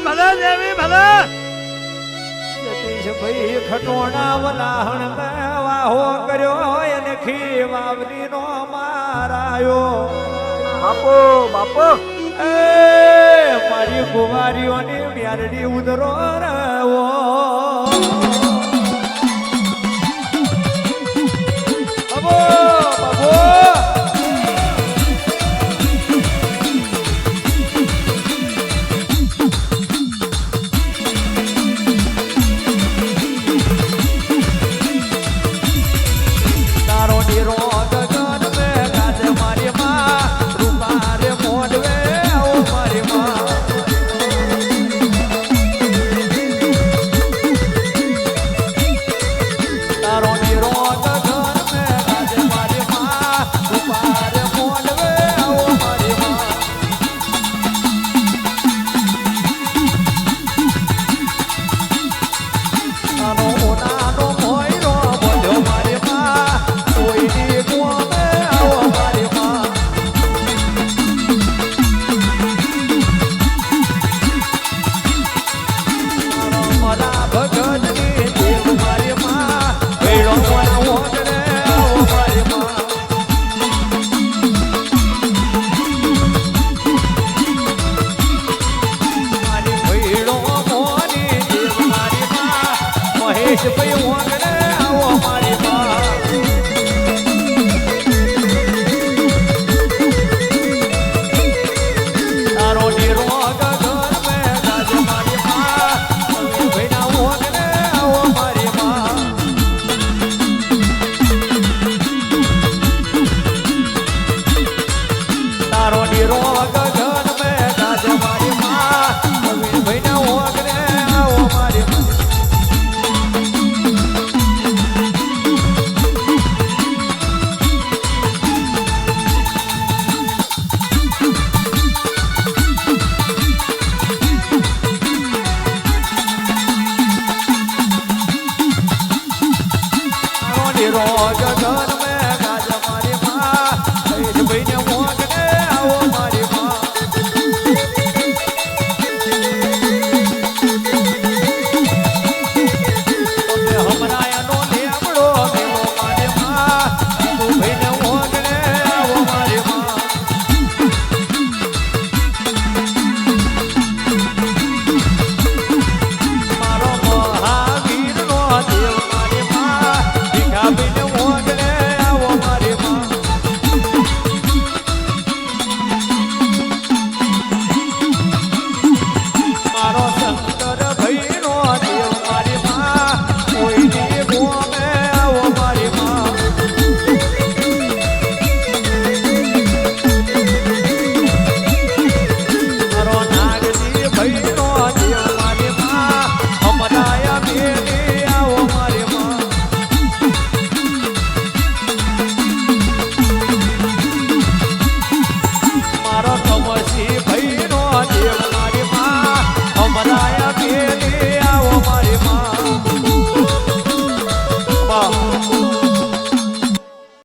ભલે દેવી ભલે સતીશ ભાઈ ખટોણા વલાહણ વાહો કર્યો એને ખી વાવલી નો મારાયો બાપો બાપો એ મારી કુમારીઓની મ્યારડી ઉદરો રવો બાબો બાબો તારો નીરો ગગન મે ગાજે મારી માં રૂપા રે મોડવે ઓ મારી માં તારો નીરો ગગન મે ગાજે મારી માં રૂપા રે મોડવે ઓ મારી માં નાનો નાનો મોયરો બોલ્યો મારી માં કોઈની કુવામે આવો મારી માં મારા ભગતની દેવ મારી માં ભેળો મારા ઓગણે આવો મારી માં મારી ભેળો મોની દેવ મારી માં મહેશ ભાઈ ઓગણે આવો મારી માં તારો નીરો ગગન મે ગાજે મારી માં તમે ભઈના ઓગણે આવો મારી માં તારો નીરો ગગન મે ગાજે મારી માં તમે ભઈના ઓગણે આવો મારી માં તારો નીરો ગગન